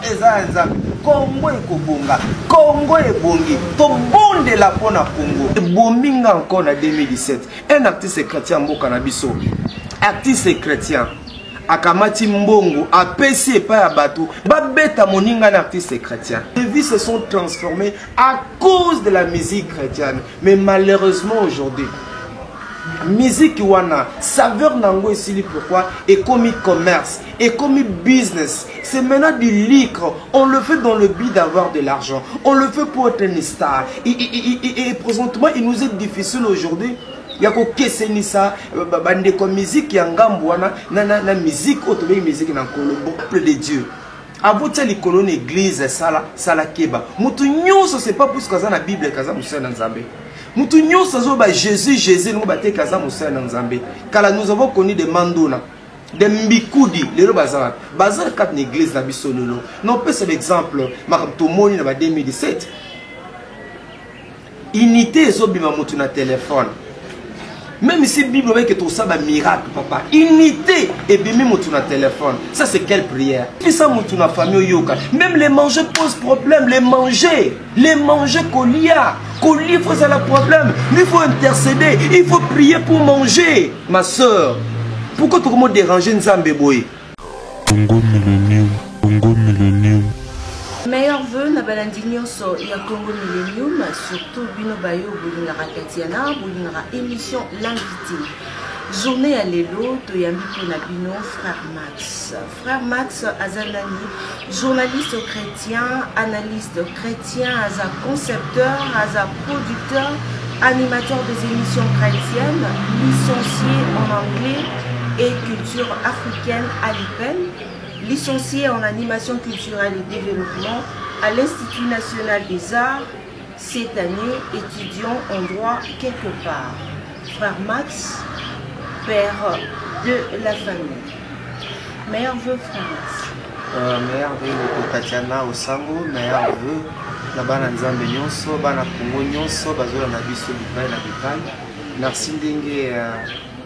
eza nzambe. Congo ekobonga, Congo ebongi, to bonde la pona Congo. Bominga encore en 2017. Un artiste chrétien mboka na biso. Artiste chrétien. Akamati mbongo, apesi et pas abatou. Babeta moninga artiste chrétien. Les vies se sont transformées à cause de la musique chrétienne. Mais malheureusement aujourd'hui, musique wana, saveur nango ici pourquoi et comme commerce, et comme business. C'est maintenant du liqure. On le fait dans le but d'avoir de l'argent. On le fait pour être une star. Et présentement, il nous est difficile aujourd'hui. Il y a que ça, bande comme musique yangambouana, na musique autre musique na kolombo peuple de Dieu. Aboutia les colonnes église sala keba. Mutu nyonso c'est pas pour ce que la Bible kaza musa na Nzambe. Mutu nyonso zo ba Jésus nous baté kaza musa na Nzambe. Car nous avons connu des mandona, des mbikudi, les bazar. Bazar quatre église na biso lolo. Non peut c'est l'exemple Martomoni na 2017. Unité zo bima mutu na téléphone. Même si la Bible veut que tout ça va miracle, papa. Unité et bien même sur téléphone. Ça c'est quelle prière? Puis ça sur la famille yoka. Même les manger posent problème. Les manger colia. Colia faut ça le problème. Il faut intercéder. Il faut prier pour manger. Ma soeur, pourquoi tu commences à déranger Nzambe boy? Congo Millennium. Congo Millennium. Meilleur vœu na balandi nyonso ya Congo Millennium, surtout bino bayo bolingaka Tatiana, bolingaka émission l'invité. Journée à l'élo, toyambi pona bino frère Max. Frère Max azanani, journaliste chrétien, analyste chrétien, aza concepteur, aza producteur, animateur des émissions chrétiennes, licencié en anglais et culture africaine à l'IPEN. Licencié en animation culturelle et développement à l'Institut national des arts, cette année étudiant en droit quelque part. Frère Max, père de la famille. Meilleur vœu, frère Max. Meilleur vœu pour Tatiana Osango, meilleur vœu na bana Nzambe nyonso, bana Congo nyonso, bazola na biso bipai na bipai. Merci ndenge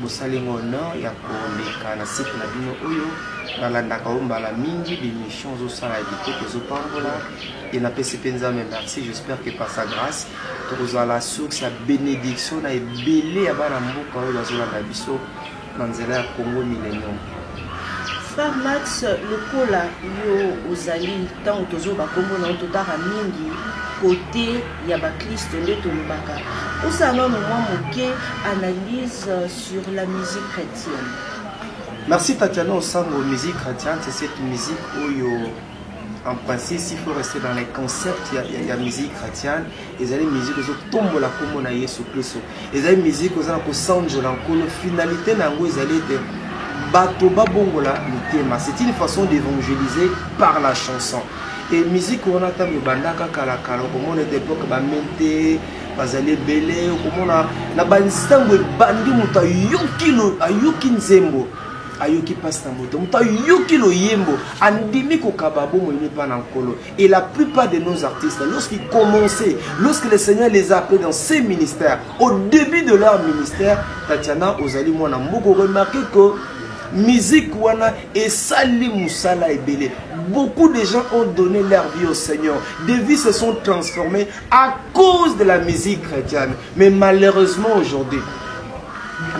bosalingo honneur ya koleka na site na bino oyo. Nalandaka ombala mingi d'émissions au sein de l'édité que je parle là et na PCP Nzambe merci, j'espère que par sa grâce tu as la source la bénédiction na ebelé ya bana mboka oyo bazola na biso na nzela ya Congo Millennium. Frère Max, le kola yo ozali tant tozo ba Congo na totara mingi côté ya ba Christ nde tolobaka. Osana no mwa moke analyse sur la musique chrétienne. Merci Tatiana Osango, musique chrétienne, c'est cette musique où en principe s'il faut rester dans les concepts, il y a musique chrétienne, et il y a des musiques qui tombent la comme on a Yesu Christ. Et il y a des musiques qui sont la finalité nango ezali de batoba bongola mitema. C'est une façon d'évangéliser par la chanson. Et musique on a tam bandaka kala kala comme on était époque ba mente bazali belé comme on a na banstango bandi muta yokilo ayuki nzembo. Ayoki pasta moto muta yoki lo yembo andimi ko kababo moyene pa na nkolo. Et la plupart de nos artistes lorsqu'ils commençaient, lorsque le Seigneur les a appelés dans ces ministères, au début de leur ministère, Tatiana Ozali mwana mboko remarqué que musique wana et sali musala ebele. Beaucoup de gens ont donné leur vie au Seigneur. Des vies se sont transformées à cause de la musique chrétienne. Mais malheureusement aujourd'hui,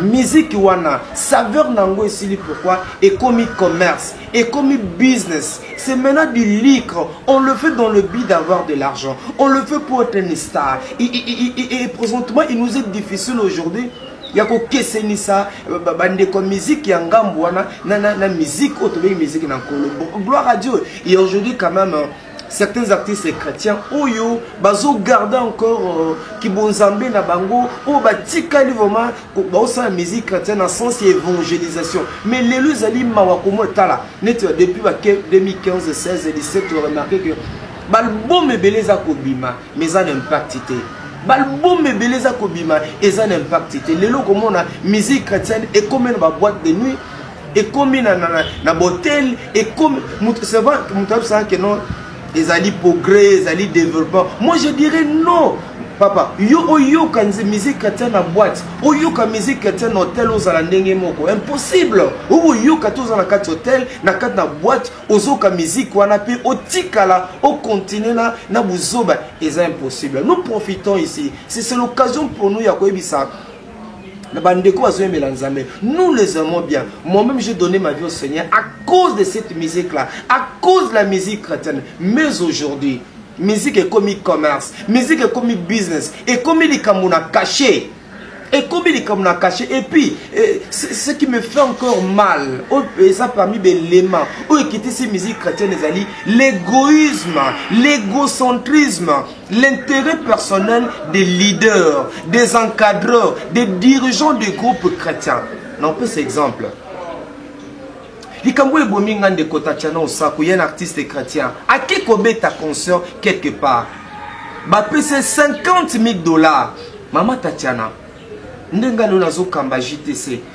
musique wana, saveur nango ici pourquoi et comme commerce, et comme business. C'est maintenant du liqure. On le fait dans le but d'avoir de l'argent. On le fait pour être une star. Et présentement, il nous est difficile aujourd'hui. Il y a que ça, bande comme musique yangambouana, na musique autre musique na kolombo. Gloire à Dieu. Et aujourd'hui quand même certains artistes chrétiens oyo bazo garder encore ki bonzambe na bango o batika vraiment ba sa musique chrétienne en sens évangélisation. Mais les luzali mawa komo tala net depuis 2015 16 et 17 on remarqué que balbum beleza kobima mais ça n'impact té. Balbum beleza kobima et ça n'impact té. Lelo comme on a musique chrétienne et comme une boîte de nuit et comme na botel et comme c'est vrai que ça que non les alliés progrès, les alliés développement. Moi je dirais non. papa yo kanze musique chrétienne na boîte yo ka musique chrétienne hôtel aux alandenge moko impossible yo ka tous na kati hôtel na kati na boîte ozo ka musique wana pe otikala au continuer na buzoba c'est impossible. Nous profitons ici, c'est l'occasion pour nous ya koyebisa nous les aimons bien. Moi-même, j'ai donné ma vie au Seigneur à cause de cette musique-là, à cause de la musique chrétienne. Mais aujourd'hui, musique est comme e-commerce, musique est comme business, et comme il est comme on a caché. Et comme il est comme on a caché. Et puis, ce qui me fait encore mal, ça parmi les éléments, où quitter ces musiques chrétiennes, l'égoïsme, l'égocentrisme, l'intérêt personnel des leaders, des encadreurs, des dirigeants des groupes chrétiens. Non, pas cet exemple. Il y a un artiste chrétien. À qui combien ta conscience quelque part? C'est 50 000 $. Maman Tatiana.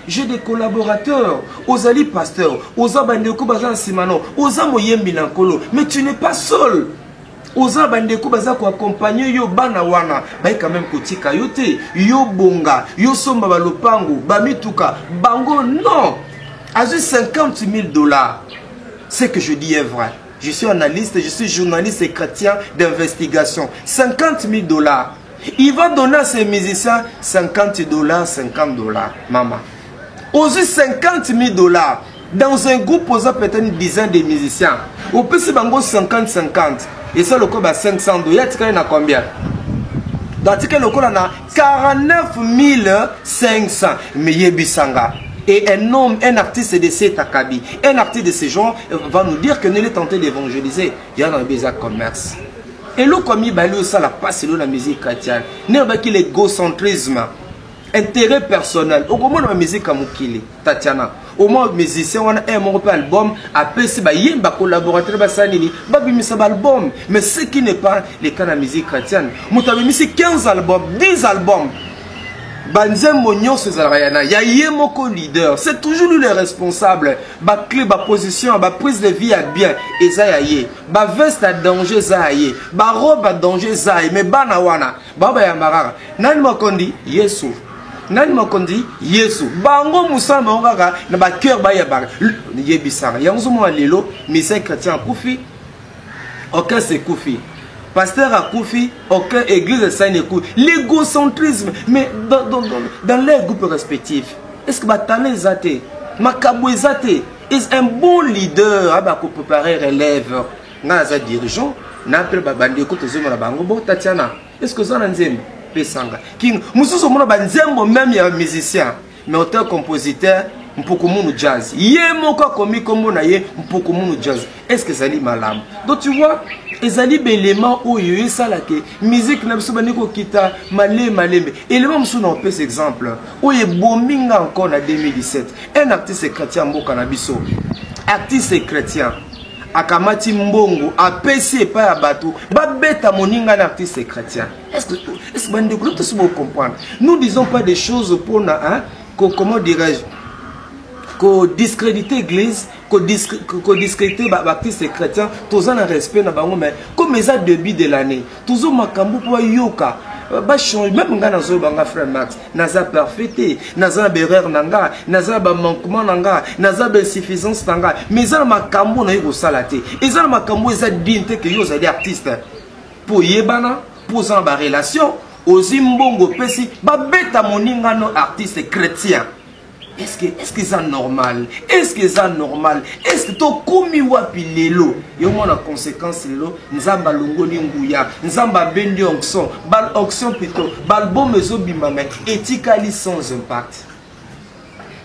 J'ai des collaborateurs, Ozali pasteur, Oza Bandeko Bazan Simano, Oza Moyembi Nankolo, mais tu n'es pas seul. Oza Bandeko Bazan ko accompagner yo banawana, bah quand même kotika yote, yo bonga, yo somba balopango, bamituka, bango non. À juste 50 000 $. Ce que je dis est vrai. Je suis analyste, je suis journaliste et chrétien d'investigation. 50 000 $. Il va donner à ses musiciens 50 $, 50 $, maman. Aussi 50 000 $. Dans un groupe, on a peut-être une dizaine de musiciens. Au plus, c'est 50-50. Et ça, le coût est 500 $. Il y a combien? Dans le cas, on a 49 500. Mais il y a Bissanga. Et un homme, un artiste de cet acabit, un artiste de ce genre va nous dire que nous est tenté d'évangéliser. Il y a un bizarre commerce. Et là, comme il balou ça la passe dans la musique chrétienne, n'est pas qu'il l'égocentrisme, intérêt personnel. Au moment de la musique comme Kili, Tatiana, au moins musicien on a un album, après c'est bah y a collaborateur bah ça nini, bah bimisa album. Mais ce qui n'est pas le cas de la musique chrétienne, nous avons mis 15 albums, 10 albums. Banzem Mognon Césarayana, il y a Yemoko leader, c'est toujours lui le responsable. Ba clé, ba position, ba prise de vie à bien, et ça y est. Ba veste à danger, ça y est. Ba robe à danger, ça y est. Mais banawana, baba yamarara. Nani Mokondi, Yesu. Nani Mokondi, Yesu. Bango Moussa Mongara, na ba cœur ba yabara. Yebisara. Yanzo mo alelo, misé chrétien Koufi. Aucun c'est Koufi. Pasteur à Koufi, aucun église de Saint-Nékou. L'égocentrisme, mais dans leurs groupes respectifs. Est-ce que Batane Zate, Makabou Zate, est un bon leader pour préparer relève? Naza dirigeant, n'appelle Babandi Kotozo Bango, Tatiana. Est-ce que ça n'en Pesanga? King, Moussou Mona Banzembo, même il y a un musicien, mais auteur-compositeur. Mpokomono jazz. Yé moko komi komo na ye mpokomono jazz. Est-ce que ça lit malam? Donc tu vois, ezali belément où yo ça la ke musique na biso baniko kita malembe. Élément mso na pes exemple. Où ye bominga encore en 2017. Un artiste chrétien mboka na biso. Artiste chrétien. Akamati mbongo apesi pas ya bato ba beta moninga na artiste chrétien. Est-ce que bandeko tout se comprendre? Nous disons pas des choses pour na hein, comment dirais-je? Qu'on discrédite l'église, qu'on discrédite baptiste chrétien, tous en respect na bango mais comme les début de l'année, toujours makambu pour yoka. Ba change même nga nazo banga frère Max, naza parfaité, naza erreur nanga, naza ba manquement nanga, naza ba insuffisance nanga, mais ça makambu na yiko salate. Et ça makambu ça dignité que yo za artiste. Pour yebana, pour ça ba relation, ozi mbongo pesi, ba beta moninga no artiste chrétien. Est-ce que c'est normal? Est-ce que c'est normal? Est-ce que tu as commis wapi lelo? Et au moins la conséquence lelo, nzamba longo ni nguya, nzamba bendi onction, bal onction plutôt, bal bon mezo bimame, éthiquement sans impact.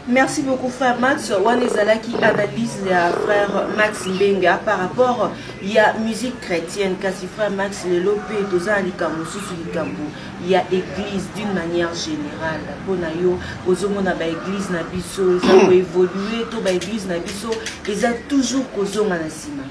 Merci beaucoup frère Max. Wanezala qui analyse le frère Max Mbenga par rapport il y a musique chrétienne kasi frère Max le lopé toza likambo susu likambo il y a église d'une manière générale pona yo ozomona ba église na biso ça va évoluer to ba église na biso ils a toujours kozonga na sima.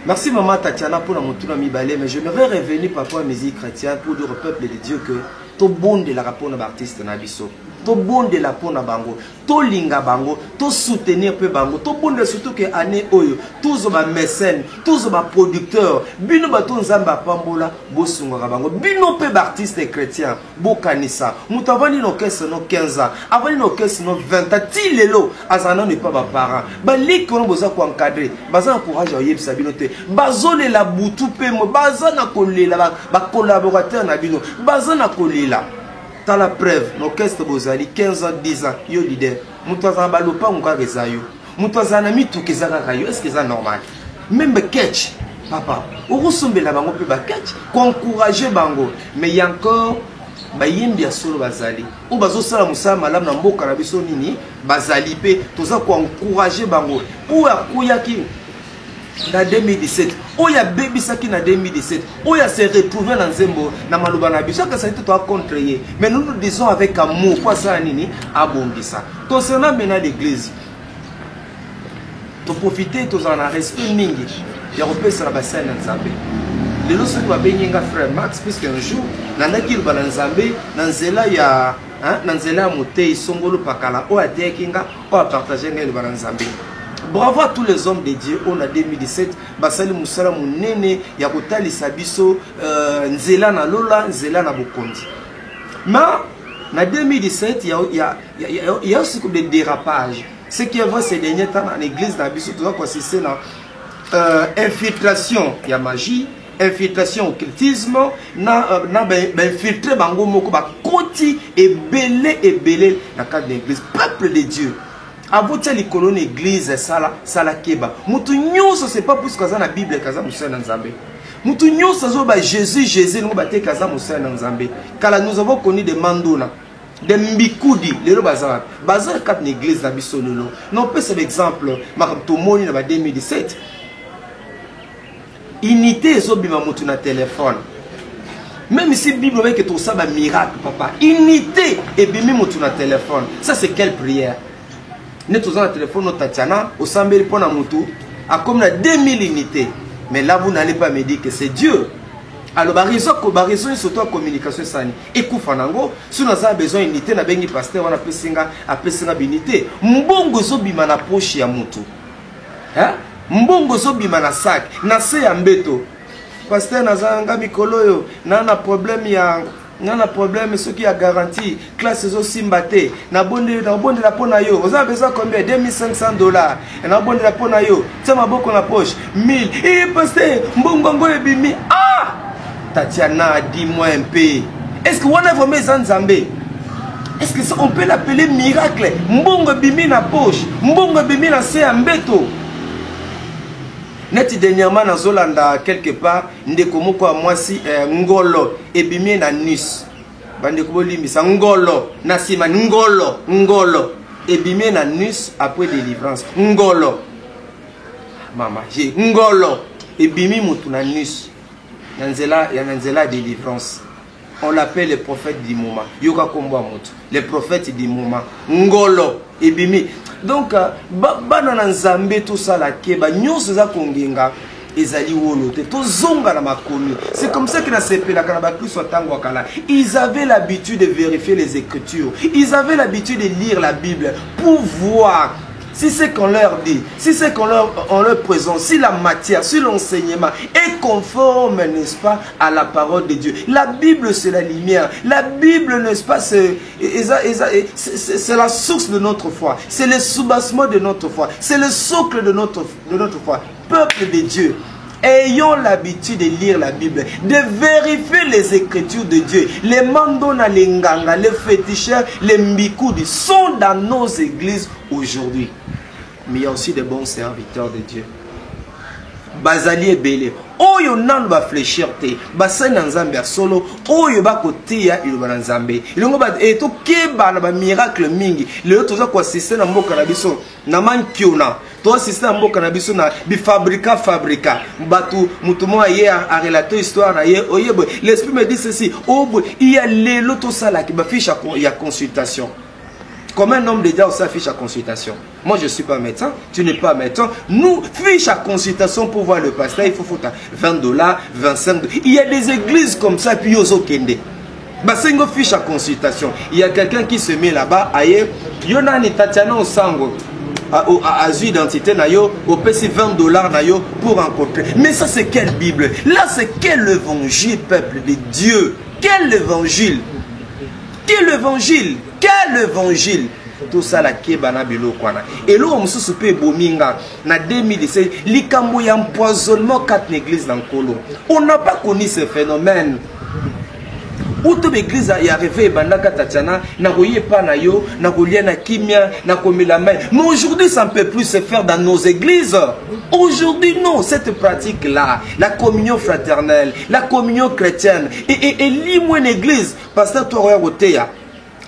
Merci maman Tatiana pour la monture mi-balé, mais je j'aimerais revenir par rapport à la musique chrétienne pour dire au peuple de Dieu que tout bon de la rapport de l'artiste Nabiso. to bondela pona bango, to linga bango, to soutenir pe bango, to bondela surtout que année oyo, tous ba mécènes, tous ba producteurs, bino bato nzamba pambola, bo sungaka bango, bino pe artistes chrétiens, bo kanisa, mutavani no kese no 15 ans, avani no kese no 20 ans, ti lelo, azana ne pas ba parents, ba likono boza ko encadrer, baza encourage oyeb sabino te, bazole la butu pe mo, baza na kolela ba collaborateur na bino, baza na kolela. T'as la preuve, l'orchestre Bozali, 15 ans, 10 ans, yo leader. Moutouazan balopa ou ka rezayo. Moutouazan ami tout que ça rayo, est-ce que c'est normal? Même catch, papa, au ressemble la bango peut ba catch, encourager bango. Mais il y a encore, ba yembi solo bazali. Ou bazo sala musa malam na mboka na biso nini, bazali pe, toza ko encourager bango. Ou akuya ki na 2017, oya baby saki na 2017, oya se retrouver dans Zembo, na maluba na biso que ça été toi contrer. Mais nous nous disons avec amour, quoi ça nini, abondisa. Concernant maintenant l'église, to profiter, to en respect mingi, ya repé sur la bassin dans Zambé. Les autres va baigner frère Max, puisque un jour, nana qui va dans Zambé, dans Zela ya, hein, dans Zela moté, songolo pakala, oya tekinga, oya partager ngel va dans Zambé. Bravo à tous les hommes de Dieu. On a 2017, Basali Moussala Mounene, Yakotali Sabiso, Nzela na Lola, Nzela na Bokondi. Mais en 2017, il y a aussi des dérapages. Ce qui est vrai, c'est derniers temps dans l'église d'Abiso, tout ça consistait dans infiltration, il y a magie, infiltration occultisme, infiltrer bango moko ba koti et belé dans le cadre de l'église, peuple de Dieu. Abotia li kolone église sala keba. Mutu nyoso c'est pas pour kaza na Bible kaza musa na Nzambe. Mutu nyoso zo ba Jésus ngo bate kaza musa na Nzambe. Kala nous avons connu des mandona, des mbikudi, les bazar. Bazar kat l'église na biso lolo. Non peut c'est l'exemple makamto moni na 2017. Unité zo bima mutu na téléphone. Même si Bible veut que tout ça va miracle papa. Unité et bimi mutu na téléphone. Ça c'est quelle prière? Nous avons un téléphone au Tatiana, au Sambeli pour Namoutou, à comme la 2000 unités. Mais là, vous n'allez pas me dire que c'est Dieu. Alors, il y a surtout la communication. Et Koufanango, si nous avons besoin d'unité, nous avons besoin de pasteur, on a besoin d'unité. Mbongo zobima na poche ya mutu. Mbongo zobima na sac, na se ya mbeto. Pasteur, nazanga mikolo na problème ya... Nana problème ce qui a garanti classe aussi mbaté na bonde la pona yo vous avez besoin combien $2500 et na bonde la pona yo ça m'a beaucoup la poche 1000 et pasteur mbongo ebimi ah Tatiana dis-moi un peu est-ce que on a vraiment Nzambe est-ce que ça, on peut l'appeler miracle mbongo bimi na poche mbongo bimi na se ambeto net dernièrement dans Zolanda quelque part ndeko moko a mwasi ngolo ebimie na nus bande ko limisa ngolo na sima ngolo ebimie na nus après délivrance ngolo mama j'ai ngolo ebimi mutu na nus nanzela délivrance on l'appelle le prophète du moment yoka kombo mutu le prophète du moment ngolo ebimi. Donc, bana Nzambe tout ça la keba nyonso za kongenga ezali wolote to zonga na makomi. C'est comme ça que na sepela kana ba Kristo tango kala. Ils avaient l'habitude de vérifier les écritures. Ils avaient l'habitude de lire la Bible pour voir si c'est qu'on leur dit, si c'est qu'on leur présente, si la matière, si l'enseignement est conforme, n'est-ce pas, à la parole de Dieu. La Bible, c'est la lumière. La Bible, n'est-ce pas, c'est la source de notre foi. C'est le soubassement de notre foi. C'est le socle de notre foi. Peuple de Dieu, ayons l'habitude de lire la Bible, de vérifier les écritures de Dieu. Les mandona, les nganga, les féticheurs, les mbikoudi sont dans nos églises aujourd'hui. Mais il y a aussi des bons serviteurs de Dieu. Bazali et Belé. Oyo nan ba fléchir te. Basani Nzambe solo. Oyo ba kote ya iloba Nzambe. Ilongo ba eto keba na ba miracle mingi. Leo toza ko assister na mboka na biso na mankiona. To assister na mboka na biso na bi fabrica. Batu mutumo ye a relater histoire na ye. Oyebo l'esprit me dit ceci. Obo il y a lelo to sala ki ba fiche ya consultation. Comme un homme de Dieu s'affiche à consultation. Moi, je ne suis pas médecin, tu n'es pas médecin. Nous, fiche à consultation pour voir le pasteur, il faut $20, $25. Il y a des églises comme ça, puis ils ont kende. Basengo fiche à consultation. Il y a quelqu'un qui se met là-bas, aïe, yona ni Tatiana Osango. À identité nayo, au PC $20 nayo pour rencontrer. Mais ça c'est quelle Bible? Là c'est quel évangile, peuple de Dieu? Quel évangile? Quel évangile? Quel évangile? Tout ça la kebana bilo kwana. Et là on se soupe bominga na 2016 likambo ya empoisonnement 4 églises dans Kolo. On n'a pas connu ce phénomène. Où toute l'église est arrivée, Bandaka Tatiana, n'a pas na yo, n'a na kimia, n'a la main. Mais aujourd'hui, ça ne peut plus se faire dans nos églises. Aujourd'hui, non, cette pratique-là, la communion fraternelle, la communion chrétienne, et lis-moi une église, pasteur Torah Roteya.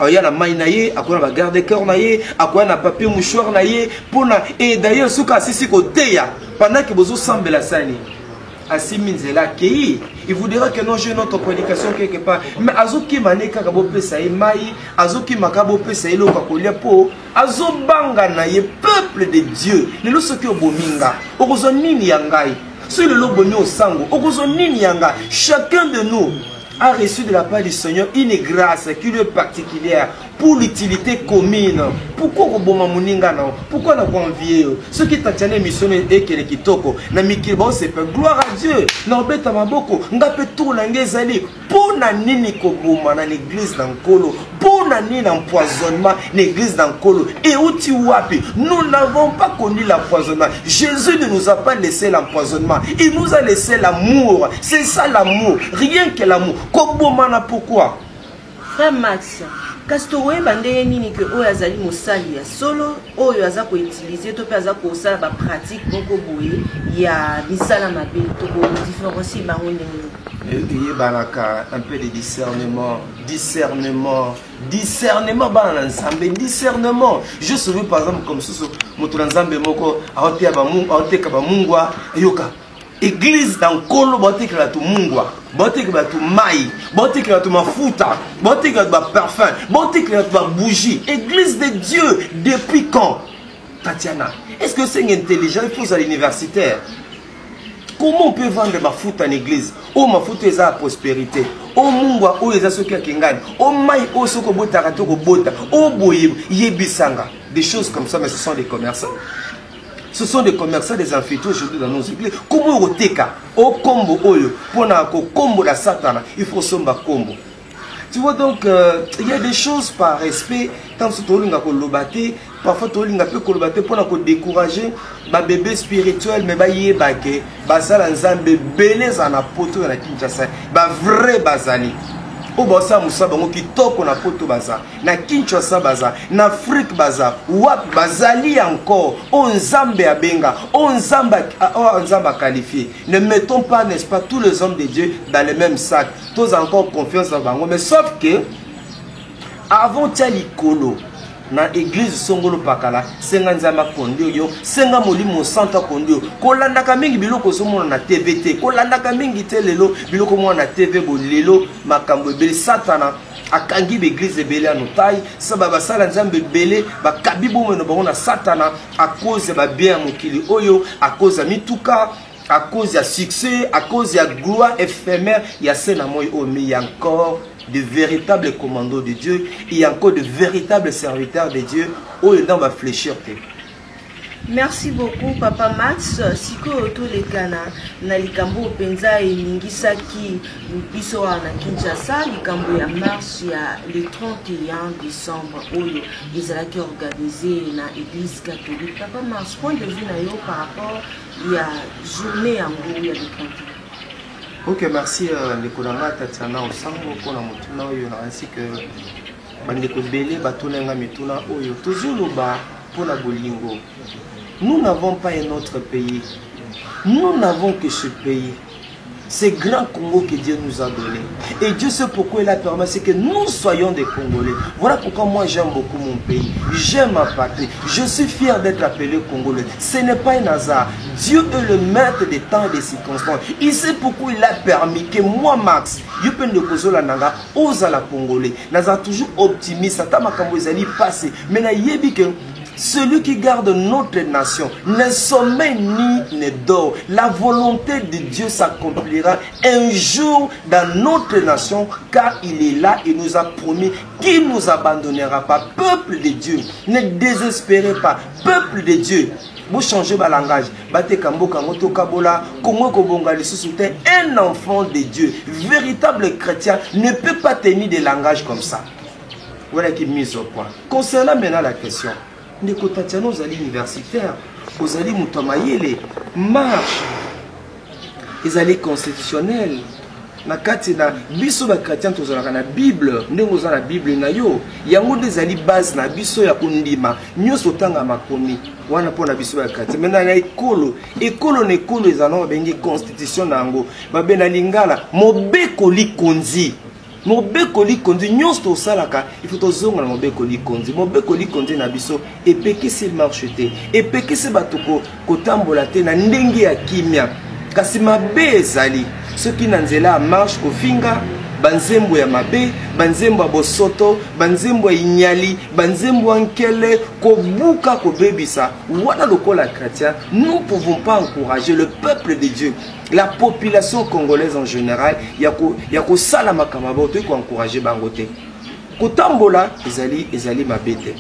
Il y a la main naïe, à quoi on va garder cœur naïe, à quoi on a papier mouchoir naïe, et d'ailleurs, ce cas c'est côté, pendant que vous semblez la sani. Il vous dira que non, j'ai notre prédication quelque part. Mais Azoki Maneka Kabope Saï Maï, Azoki Makabope Saï Lokakolia Po, Azobanga Naye, peuple de Dieu, les losoki Obominga, Orozonini Yangai, sur le Lobonio Sango, Orozonini Yanga, chacun de nous a reçu de la part du Seigneur une grâce qui lui est particulière pour l'utilité commune. Pourquoi Roboma Muninga non? Pourquoi n'a pas envié? Ce qui t'a tenu missionné et qui est kitoko, n'a mikilbo c'est pas gloire à Dieu. N'a bête à maboko, n'a pas tout l'angezali. Pour na nini koboma na l'église d'Ankolo, pour na nini empoisonnement l'église d'Ankolo. Et où tu wapi? Nous n'avons pas connu l'empoisonnement. Jésus ne nous a pas laissé l'empoisonnement. Il nous a laissé l'amour. C'est ça l'amour. Rien que l'amour. Kobomana pourquoi? Frère Max, Kastowe bandeye nini que oyo azali mosali ya solo oyo aza ko utiliser to pe aza ko sala ba pratique moko boye ya misala mabe to ko différencier bango ndenge. Banaka un peu de discernement, discernement bana ensemble, discernement. Je souviens par exemple comme ça moto nzambe moko aote ba mungu aote ka ba mungwa yoka. Église dans Kolo, botte que la tu mungwa, botte que la tu maï, botte que la tu mafuta, botte que la tu parfum, botte que la tu bougie. Église de Dieu, depuis quand? Tatiana, est-ce que c'est intelligent? Il faut à l'universitaire. Comment on peut vendre ma foute en église? Oh, ma foute est à la prospérité. Oh, mungwa, oh, les associés qui gagnent. Oh, maï, oh, soko bota, rato bota. Oh, boye, yebisanga. Des choses comme ça, mais ce sont des commerçants. Ce sont des commerçants, des amphithéâtres aujourd'hui dans nos églises. Comment on teka au combo oyo pour na combo la satana, il faut somba combo. Tu vois donc il y a des choses par respect tant que tu as kolobate, parfois tu as peu kolobate pour na décourager ba bébé spirituel mais ba yebake ba sala nzambe beleza na poto na Kinshasa, ba vrai bazali. O bossa musa bango kitoko na poto baza na Kinshasa baza na Afrique baza wap bazali encore on nzambe abenga on nzamba qualifié. Ne mettons pas n'est-ce pas tous les hommes de Dieu dans le même sac. Tous encore confiance en bango mais sauf que avant tali kolo na église songolo pakala senga nzamba kondio yo senga molimo santa kondio kolandaka mingi biloko somona na TVT kolandaka mingi te lelo biloko mona na TV bolelo makambo ebele satana akangi l'église ebele anotai sababa sala nzambe ebele bakabi bomeno bango na satana à cause ba bien mokili oyo à cause ya mituka à cause de succès, à cause de gloire éphémère, il y a mais il y a encore de véritables commandos de Dieu, il y a encore de véritables serviteurs de Dieu. Oh, il va fléchir. Merci beaucoup, Papa Max. Siko tous les Ghana, na likambo penza et ningisaki biso na Kinshasa, likambo ya marche ya le 31 décembre oyo ils allaient organiser na église catholique. Papa Max, point de vue na yo par rapport ya journée en gros ya le 31. Ok, merci les Kolanga Tatiana Osango pour la motuna oyo ainsi que bandeko belé batonanga mituna oyo toujours loba pour la bolingo. Nous n'avons pas un autre pays. Nous n'avons que ce pays. C'est grand Congo que Dieu nous a donné. Et Dieu sait pourquoi il a permis, c'est que nous soyons des Congolais. Voilà pourquoi moi j'aime beaucoup mon pays. J'aime ma patrie. Je suis fier d'être appelé Congolais. Ce n'est pas un hasard. Dieu est le maître des temps et des circonstances. Il sait pourquoi il a permis que moi, Max, je peux ne pas nanga ose la Congolais. Naza toujours optimiste. Ça t'a makambo ezali passé. Mais na yebi que Celui qui garde notre nation ne sommeille ni ne dort. La volonté de Dieu s'accomplira un jour dans notre nation, car il est là et nous a promis qu'il ne nous abandonnera pas. Peuple de Dieu, ne désespérez pas. Peuple de Dieu, vous changez le langage. Un enfant de Dieu, véritable chrétien, ne peut pas tenir des langages comme ça. Voilà qui est mis au point. Concernant maintenant la question, nous sommes universitaires, vous allez les marches, ils allaient constitutionnels. Na kati na biso ba chrétien tozalaka na Bible, ndenge oza na Bible na yo, yango ndezali base na biso ya kundima, nyonso tanga makomi, wana po na biso ba chrétien. Maintenant na ekolo na ekolo ezana bengi constitution nango, babe na lingala, mobeko likonzi. Mobeko likonzi nyonso tosalaka, il faut tozonga na mobeko likonzi. Mobeko likonzi na biso epekisi marche te, epekisi batoko kotambola te na ndenge ya kimia. Kasi mabe ezali ceux qui n'anzela marche kofinga banzembo ya mabe, banzembo ya bosoto, banzembo ya inyali, banzembo ya nkele, kobuka kobebisa. Wana lokola chrétien, nous ne pouvons pas encourager le peuple de Dieu, la population congolaise en général, yako salama kamabo to ko encourager bangote. Kotambola ezali mabete.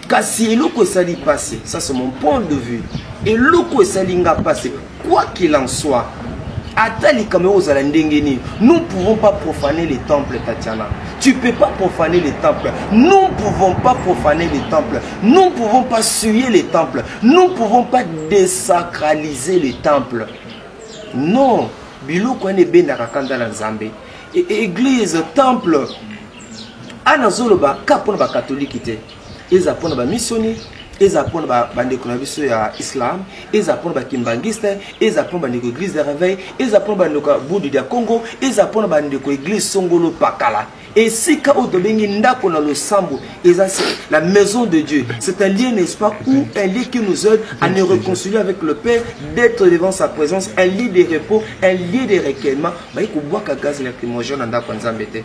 Kasi eloko esali passé, ça c'est mon point de vue. Eloko esali nga passé, quoi qu'il en soit. Nous ne pouvons pas profaner les temples, Tatiana. Tu ne peux pas profaner les temples. Nous ne pouvons pas profaner les temples. Nous ne pouvons pas suyer les temples. Nous ne pouvons pas désacraliser les temples. Non. Biloko ene benda kakanda na Nzambe. Église, temple. Anazoloba kapona ba catholique te. Ils apprennent ba missionnaire. Ils apprennent bandeko ya islam, ils apprennent kimbangiste, ils apprennent bandeko église de réveil, ils apprennent bandeko Bouddha de Congo, ils apprennent bandeko église Songolo Pakala. Et si quand bengi ndako na le sambo, la maison de Dieu, c'est un lieu, n'est-ce pas, où un lieu qui nous aide à nous réconcilier avec le Père, d'être devant sa présence, un lieu de repos, un lieu de recueillement. Bah il faut boire gaz lacrymogène ndako nzambe te.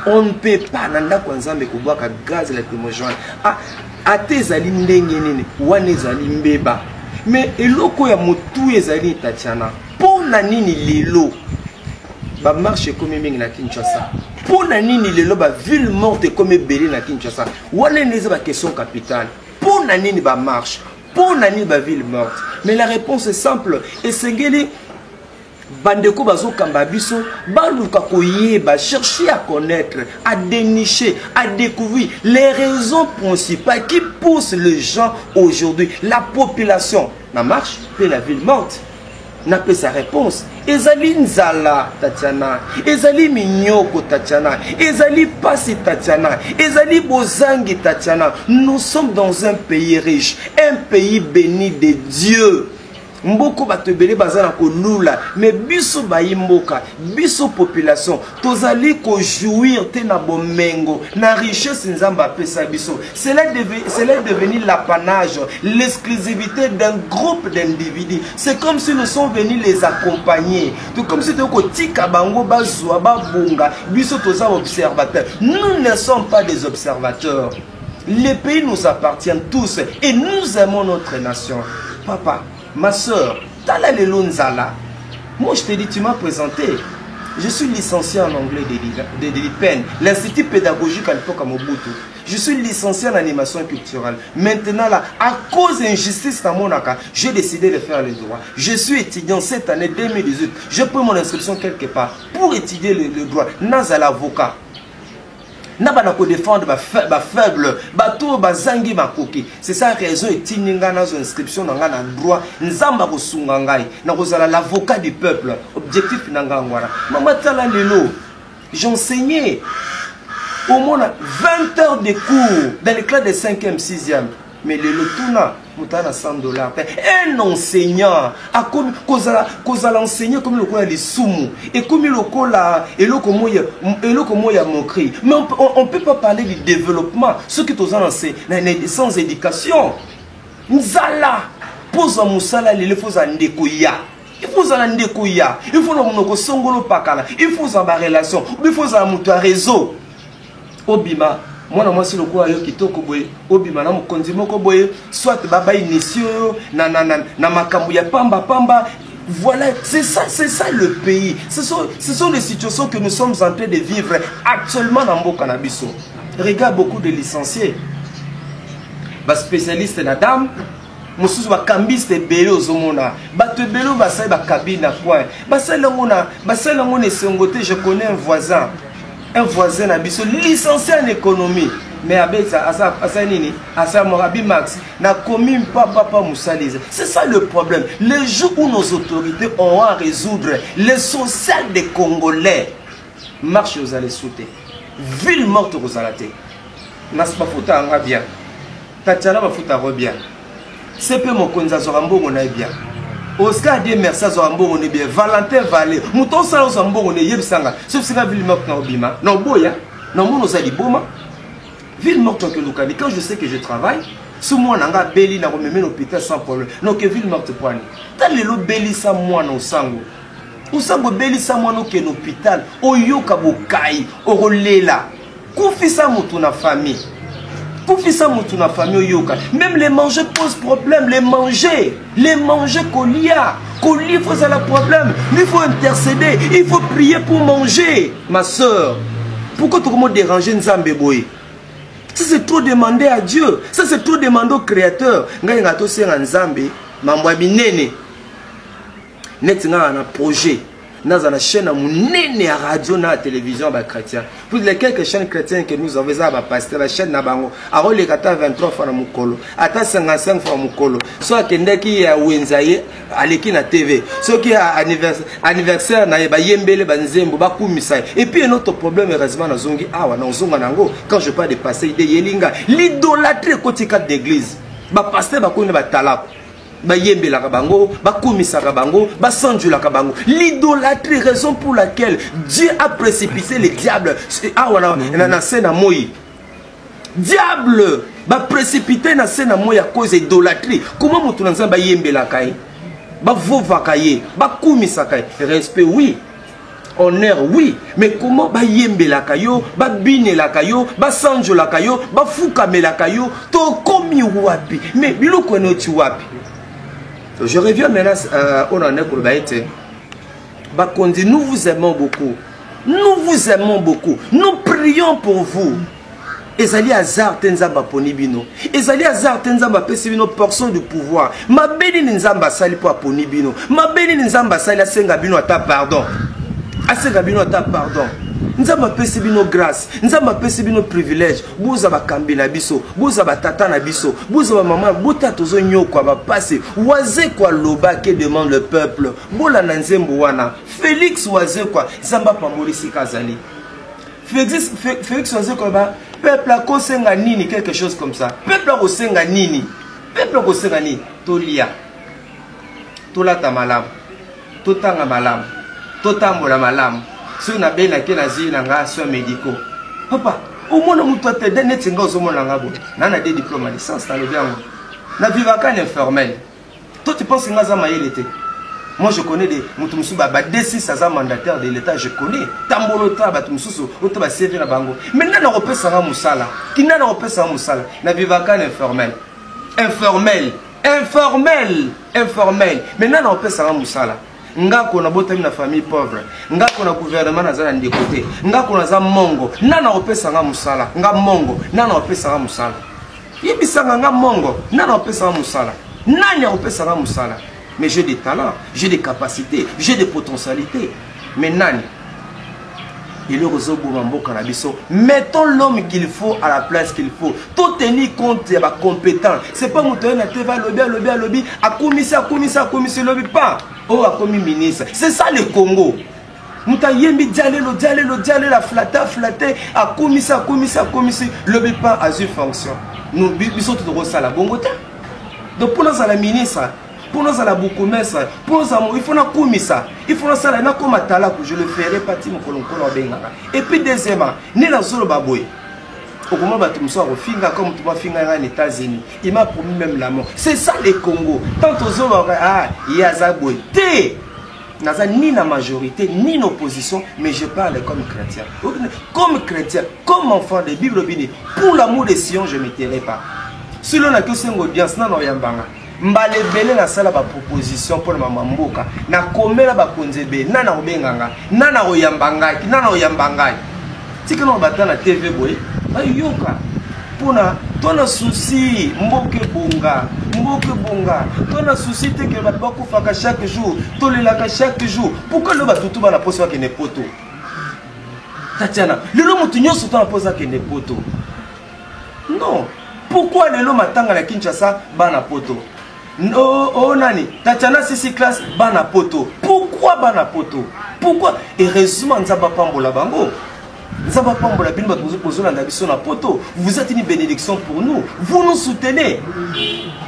On ne peut pas ndako nzambe ko boire gaz lacrymogène. Ah ate ezali ndenge nini wana ezali mbeba mais eloko ya motu ezali Tatiana pona nini lelo ba marche comme mingi na Kinshasa pona nini lelo ba ville morte comme ebele na Kinshasa wana neza ba question capitale pona nini ba marche pona nini ba ville morte mais la réponse est simple et sengeli bandeko bazokamba biso baluka koyeba chercher à connaître à dénicher à découvrir les raisons principales qui poussent les gens aujourd'hui la population na marche et la ville morte n'a pas sa réponse ezali nzala Tatiana ezali minyoko Tatiana ezali pasi Tatiana ezali bozangi Tatiana nous sommes dans un pays riche un pays béni de Dieu. Mboko batebele bazana ko lula mais biso bayimboka biso population tozali ko jouir te na bomengo na richesse nzamba pesa biso cela est devenu l'apanage l'exclusivité d'un groupe d'individus c'est comme si nous sommes venus les accompagner tout comme si toko tika bango bazwa babunga biso toza observateurs nous ne sommes pas des observateurs les pays nous appartiennent tous et nous aimons notre nation papa. Ma soeur, Tala Lelo Nzala, moi je te dis, tu m'as présenté. Je suis licencié en anglais de l'IPEN, l'Institut pédagogique à l'époque à Mobutu. Je suis licencié en animation culturelle. Maintenant, là, à cause d'injustice dans mon cas, j'ai décidé de faire le droit. Je suis étudiant cette année 2018. Je prends mon inscription quelque part pour étudier le droit. Naza l'avocat. Nabana ko défendre ba faible bato bazangi makoki c'est ça raison etininga na zo inscription na nga na droit nzamba ko sunga ngai na kozala l'avocat du peuple objectif na nga ngwana mama tala lelo j'enseignais au moins 20 heures de cours dans les classes de 5e 6e mais lelo tuna mutana $100 un enseignant a comme kozala enseigner comme le quoi les sumu et comme le kola et le komoya moquerie mais on peut pas parler du développement ceux qui tous enseignent sans éducation nzala pose musala le faut ndekuya il faut en ndekuya il faut le songolo pakala il faut en relation il faut en mutu réseau obima Moi, moi, si le quoi yo kitoko boye, obi mana mokonzi moko boye, soit baba initio na makambu ya pamba. Voilà, c'est ça le pays. Ce sont les situations que nous sommes en train de vivre actuellement dans Mboka na biso. Regarde beaucoup de licenciés, ba spécialistes na dame, mususu ba cambiste belé ozomona, ba te belé ba sa ba cabine na coin. Ba sala ngona sengote, je connais un voisin na biso licencié en économie. Mais avec ça, asa Morabi Max, n'a commis papa Moussalize. C'est ça le problème. Les jours où nos autorités auront à résoudre les social des Congolais, marche aux allées sauter. Ville morte aux alatés. N'a pas foutu en bien. Tatiana va foutre en bien. C'est peu mon konza zorambo on est bien. Oscar dit merci zorambo on est bien. Valentin Valé. Mouton sala zorambo on est yebsanga. Sauf si la ville morte na obima. Non boya. Non mon osali boma. Ville morte que nous quand je sais que je travaille, sous moi nanga beli na rememé l'hôpital sans problème. Non que ville morte poani. Tant le beli sa moi no sango. Ou sango beli sa moi no que l'hôpital. Oyoka bokai, orolela. Koufi sa mutu na famille. Koufi sa mutu na famille oyoka. Même les manger pose problème, les manger kolia. Kolia faut ça le problème. Il faut intercéder, il faut prier pour manger. Ma soeur, pourquoi tu commences déranger Nzambe boy? Ça c'est trop demander à Dieu. Ça c'est trop demander au Créateur. Nga ngato senga Nzambe, mambo binene. Net nga na projet. Dans la chaîne à la radio, na télévision, bah chrétien. Pour les quelques chaînes chrétiennes que nous avons, bah pasteur, la chaîne na bango. Alors les 23 fois na mukolo, ata 55 fois mukolo. Soit kende qui a wenzaye, aleki na TV. Soit qui a anniversaire na ba yembele ba nzembo ba kumisai. Et puis un autre problème heureusement na zongi awa na zonga nango. Quand je parle de passer de yelinga, l'idolâtrie kotika d'église. Ba pasteur ba kone ba talap. L'idolâtrie, raison pour laquelle Dieu a précipité les diables. Diable va précipiter na scène à moi à cause d'idolâtrie. Comment mon tournant va yembe la caille? Ba vovakaye, ba kumisakaye. Respect, oui. Honneur, oui. Mais comment ba yembe la caillou, ba bine la caillou, ba sanjo la caillou, ba fukame la caillou, to komi wapi. Mais bilo kono tu wapi. Je reviens maintenant au Nana Koulbaïte. Bakondi, nous vous aimons beaucoup. Nous vous aimons beaucoup. Nous prions pour vous. Ezali Azar Tenzamba Ponibino. Ezali Azar Tenzamba Pesibino, portion du pouvoir. Ma béni Nzamba Sali pour Ponibino. Ma béni Nzamba Sali Asengabino à ta pardon. Asengabino à ta pardon. Nzamba pesibino grâce, nzamba pesibino privilège. Boza ba kambi na biso, boza ba tata na biso, boza ba maman, bota tozo nyoko ba passer. Waze kwa loba que demande le peuple. Bola na nzembo wana. Félix waze kwa nzamba pamolisi kazali. Félix waze kwa ba peuple a kosenga nini quelque chose comme ça. Peuple a kosenga nini? Peuple a kosenga nini? Tolia. Tolata malam. Totanga malam. Totambola malam. Si on a bien la kénazi, nanga soins médicaux. Papa, au moins on peut te donner des choses au monde nanga bon. Nana des diplômes à licence dans le bien. Na vivacan informel. Toi tu penses que nanga zama l'été. Moi je connais des mutumsu ba desi saza mandataire de l'état je connais. Tambolota ba tumsusu oto ba servir na bango. Maintenant na repesa nga musala. Kina na repesa musala. Na vivacan informel. Informel. Maintenant na repesa nga musala. Nga kona bota na famille pauvre, nga kona gouvernement na zala ndikote, nga kona za mongo, nana opesa nga musala, nga mongo, nana opesa nga musala. Yebisanga nga mongo, nana opesa nga musala. Nani opesa nga musala. Mais j'ai des talents, j'ai des capacités, j'ai des potentialités. Mais nani mettons l'homme qu'il faut à la place qu'il faut. Tout tenir compte de la compétence. C'est pas mon terrain, lobby, à commissaire, lobby pas. Oh, à commis ministre. C'est ça le Congo. Mouta yembi diale la flatter, à commissaire, lobby pas à une fonction. Nous, bisous tout droit ça la bongote. Donc pour nous, à la ministre. Pour nous, à la boucoumesse, pour nous, il faut na koumisa, il faut na sala na komatala que je le ferai partie mon kolonkola bengaka. Et puis deuxièmement, ni la solo baboy. Au moment où tu me sois au finga comme tu m'as finga en États-Unis, il m'a promis même la mort. C'est ça les Congo. Tant aux hommes, ah, il y a Zaboy. Naza ni la majorité, ni l'opposition, mais je parle comme chrétien. Comme chrétien, comme enfant de Bible, pour l'amour des Sion, je ne me tairai pas. Si l'on a que c'est une audience, non, yambanga. Mbale bele na sala ba proposition pour mama mboka. Na komela ba konzebe, nana obenganga, nana oyambanga, nana oyambanga. Si que l'on battant la TV boy, yoka. Pona, ton a souci, mboke bonga, ton a souci te que va pas faire chaque jour, tolelaka chaque jour. Pourquoi le batutu va la poser que ne poto? Tatiana, le lomo tunyo surtout la poser que ne poto. Non. Pourquoi le lomo matanga la Kinshasa bana poto? Oh nani, Tatiana sisi classe bana poto. Pourquoi bana poto? Pourquoi? Et heureusement nous avons pas mbola bango. Vous êtes une bénédiction pour nous. Vous nous soutenez.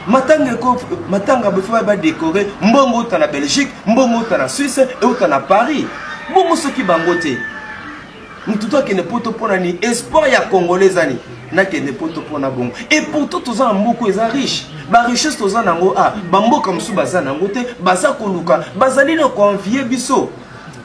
Matanga va décorer. Mbongo en Belgique, Mbongo en Suisse et en Paris. Mbongo ce qui bangote. Nous tout qui ne poto pour ni espoir ya congolais ani. Na qui ne poto pour na bon. Et pour tout aux gens beaucoup ils sont riches. Ba richesse aux gens nango a. Bambo comme sou baza nangote. Baza koluka. Bazali no confier biso.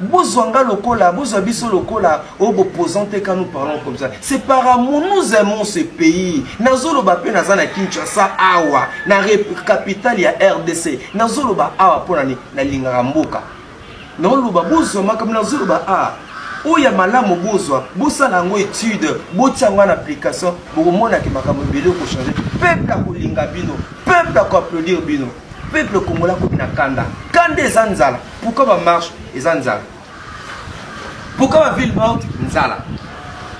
Bozwanga lokola, bozwa biso lokola, opposante quand nous parlons comme ça. C'est par amour, nous aimons ce pays. Nazolo ba pe nazana Kinshasa awa, na capitale ya RDC. Nazolo ba awa pona ni na lingara mboka. Nazolo ba bozwa makam nazolo ba a. Oya malamu bozwa, bosala ngo étude, botianga na application, bomona ke makambo belo ko changer. Peuple ko linga bino, peuple ko applaudir bino. Peuple congolais comme na kanda. Kanda ezanzala. Pourquoi ma marche ezanzala? Pourquoi ma ville morte nzala?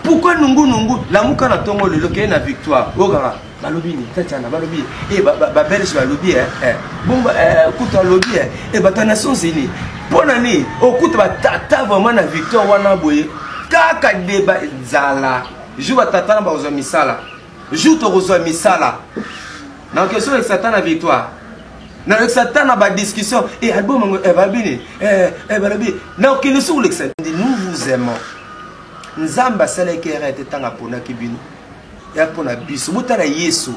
Pourquoi nungu la muka na tongo le loke na victoire? Ogara balobi ni Tatiana balobi ba belge balobi bon kuta lobi ba Nations Unies. Ponani okuta ba tata vraiment na victoire wana boye. Kaka débat nzala. Je ba tata ba ozo misala. Je to ozo misala. Na question avec Satan na victoire. Dans le Satan a une discussion et album nous vous aimons. Nzamba salekere tetanga pona kibino. Ya pona biso butala Yesu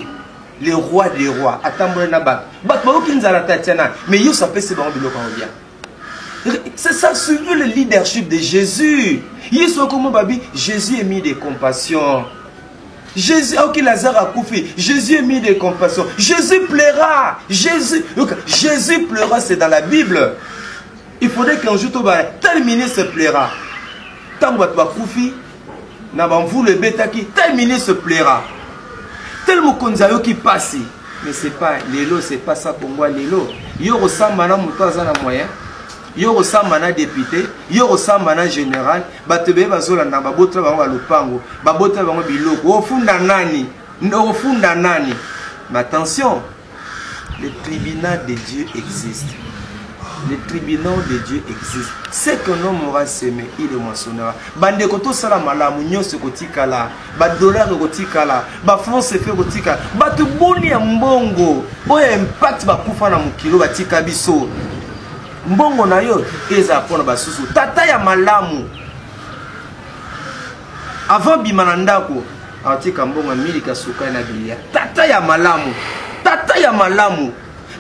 le roi des rois atambole na ba. Bat ba okinza la Tatiana mais yo ça peut se bon biloko bien. C'est ça suivre le leadership de Jésus. Yesu comme babi Jésus est mis de compassion. Jésus, ok, Lazare a couffé. Jésus est mis de compassion. Jésus pleura. Jésus pleura, c'est dans la Bible. Il faudrait qu'un jour, tel ministre pleura. Tant que tu as couffé, vous le bêta qui, tel ministre pleura. Tel mokonzayo qui passe. Mais c'est pas, l'élo, c'est pas ça pour moi, l'élo. Yo ressemble à un moyen. Yo ressemble à un député, yo ressemble à un général, batebe bazola na babotra bango lupango, babotra bango biloko, ofunda nani, ofunda nani. Mais attention, le tribunal de Dieu existe. Le tribunal de Dieu existe. C'est qu'un homme aura semé, il le mentionnera. Bande koto sala malamu nyose kotikala, ba dollar kotikala, ba franc CFA kotikala, ba tu boni ya mbongo, boye impact ba kufa na mukilo batika biso. Mbongo na yo eza pona basusu tata ya malamu avant bimanandako atika mbongo milika suka na bilia tata ya malamu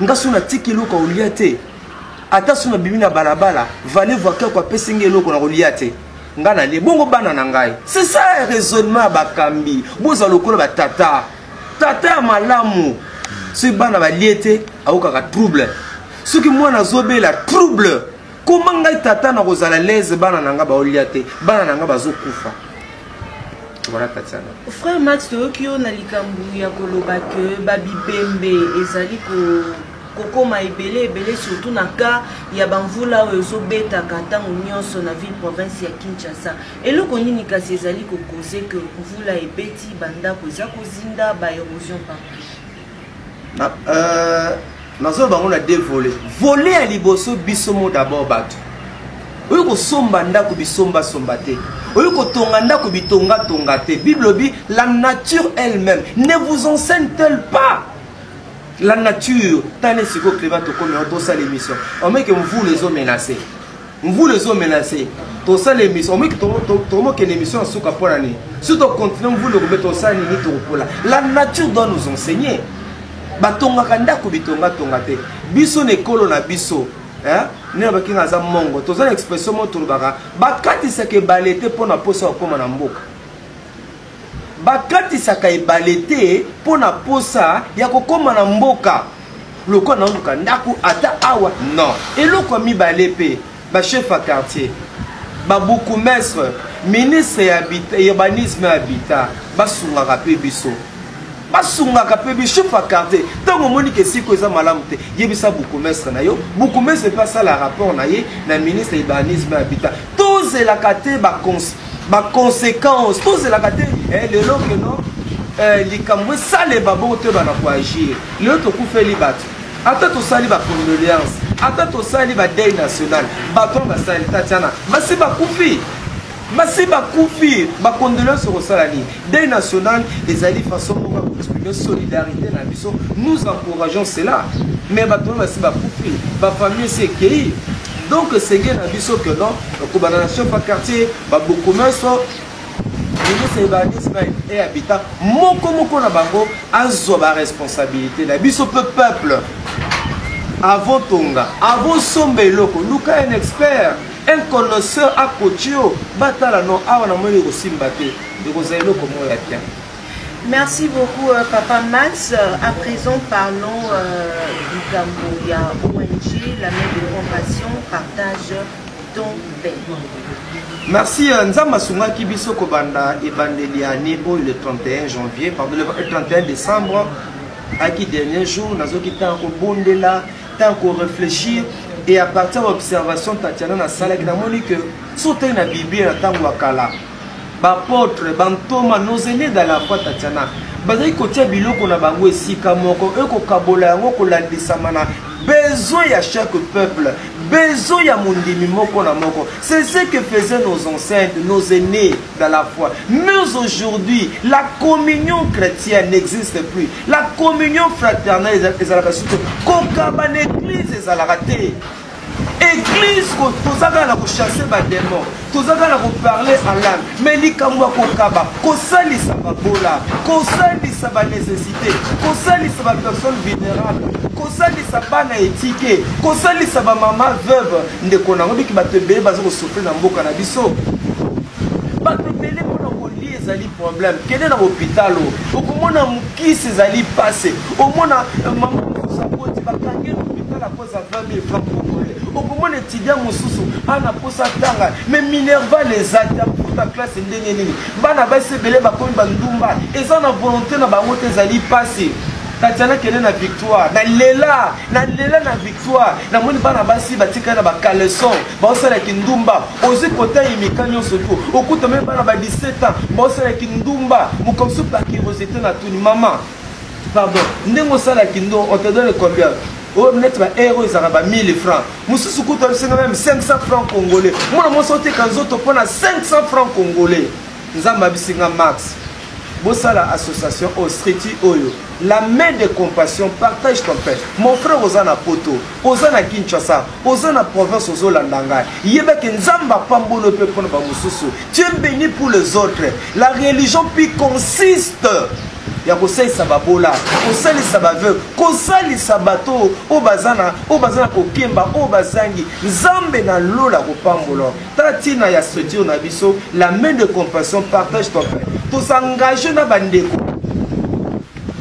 ngasuna tikilo ko uliate ata suna bimina balabala vale voiture kwa pesenge loko na uliate ngana le bongo bana na ngai. C'est ça le raisonnement bakambi boza lokolo ba tata ya malamu si bana baliete aoka trouble. Ce qui moi na zobe la trouble. Comment ngai tata na kozala leze bana nanga ba oliate, bana nanga bazokufa. Voilà Tatiana. Frère Max Tokyo na likambu ya koloba ke babi bembe ezali ko kokoma ebele surtout na ka ya bamvula ozo beta kantango nyonso na ville province ya Kinshasa. Eloko nini kasi ezali ko causer que mvula ebeti banda ko za kozinda ba érosion partout. Nazo bango na dévolé. Voler à liboso bisomo d'abord bato. Oyo ko somba ndako bisomba sombate. Oyo ko tonga ndako bitonga tongate. Bible dit la nature elle-même ne vous enseigne-t-elle pas? La nature, tane siko clément to comme on dosa l'émission. On met que vous les hommes menacés. Vous les hommes menacés. To ça l'émission, on met que to mo que l'émission souka pour année. Si to continue vous le remettre to ça ni to pola. La nature doit nous enseigner. Batonga kanda ko bitonga tongate biso ne kolo na biso ne baki ngaza mongo toza na expression mo tulbaka bakatisa ke balete pona posa okoma na mboka bakatisa ka balete pona posa ya kokoma na mboka loko na nduka ndako ata awa non eloko mibale pe ba chef à quartier ba beaucoup maître ministre ya urbanisme habitat basungaka pe biso basungaka pe biso chef à quartier tango monique siko eza malamu te yebisa beaucoup maître na yo beaucoup maître pas ça la rapport na ye na ministre urbanisme habitat tous la kate ba conséquences tous la kate le long que non likamwe sale babo te bana ko agir le to ku feli bato ata to sali ba condoléance ata to sali ba deuil national bato ba sali tatiana basi ba kufi ba condoléance au salani deuil national les alliés façon pour exprimer solidarité na biso nous encourageons cela mais bato basi ba kufi ba famille c'est qui donc c'est bien na biso que non ko ba nation pa quartier ba beaucoup meso ministre urbanisme et habitat moko na bango azo ba responsabilité na biso peuple avant tonga avant sombeloko luka un expert un connaisseur à Kotio batala no awa na moni ko simbate de kozelo ko moya tiens. Merci beaucoup Papa Max. À présent parlons du Gamboya ONG, la main de compassion, partage ton paix. Merci Nzamba Sunga Kibiso Kobanda et Bandeliani le 31 janvier, pardon, le 31 décembre, à qui dernier jour, nous avons quitté un bondela, tant qu'on réfléchir et à partir de l'observation, Tatiana na sala qui n'a que sauter na Bible na tango wakala. Bapôtre, bantoma, nos aînés dans la foi Tatiana. Bazai kotia biloko na bango esika moko, eko kabola yango kolandisa mana. Besoin à chaque peuple, besoin à mondimi moko na moko. C'est ce que faisaient nos ancêtres, nos aînés dans la foi. Mais aujourd'hui, la communion chrétienne n'existe plus. La communion fraternelle est à la base. Kokaba l'église est à la ratée. Église, tous allons chasser les démons, tous allons parler à l'âme, mais les kamwa kokaba, kosali sababola, kosali saba nécessité, kosali saba personne vulnérable, kosali saba na éthique, kosali saba maman veuve, ndekona ngobi ki batebele bazo souffrir na mboka na biso. Batebele mona koli ezali problème, kende na hôpital o, okomona mukisi ezali passé, omona maman saboti bakangi hôpital à cause de 20 000 francs. Au moment où étudiant Moussou, on a posé tanga, mais Minerva les a pour ta classe ndengeni. Bana basi belé bakomi bandumba, et ça na volonté na bango te zali passer. Tatiana kene na victoire, na lela na victoire. Na moni bana basi batika na ba caleçon, ba osala kindumba, ozi kota imikanyo soto. Okuta même bana ba 17 ans, ba osala kindumba, mukomsu pa curiosité na tuni maman. Pardon, ndengo sala kindo, on te donne combien? Oh, net ba héros ils araba 1000 francs. Mususu kuto même 500 francs congolais. Moi mon sauté quand zoto pona 500 francs congolais. Nzamba bisinga max. Bosala association au Striti Oyo. La main de compassion partage ton pain. Mon frère Ozana Poto, Ozana Kinshasa, Ozana province Ozolandanga. Yebek Nzamba Pambono Pepon Bamususu. Tu es béni pour les autres. La religion puis consiste. Ya kosali sababola, kosali sabaveu, kosali sabato, obazana kokemba, obazangi, nzambe na lola kopambolo. Tatina ya structure na biso, la main de compassion partage ton pain. Tous engagés na bandeko.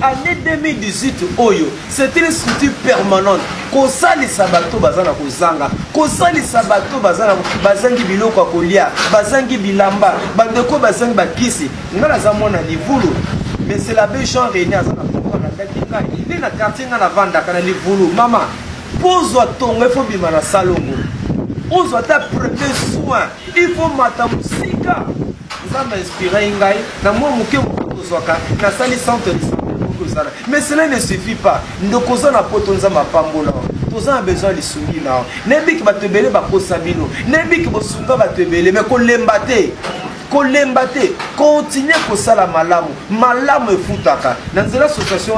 Année 2018 Oyo, c'était une structure permanente. Kosali sabato bazana kozanga, kosali sabato bazana bazangi biloko kolia, bazangi bilamba, bandeko bazangi bakisi. Ngala zamona livulu. Mais c'est la belle chambre réunie à la quartier na vanda kana livulu maman pose ton il faut bima na salongo on doit ta premier soin il faut matamusika ça m'a inspiré ngai na moi muke kozwaka na sali centre de santé mais cela ne suffit pas ndokoza na poto nzamba pambola toza a besoin de sungi na nebiki batebele bakosabino nebiki bosunga batebele mais ko lembate Kolembate, continuez pour ça la malamu foutaka. Dans l'association,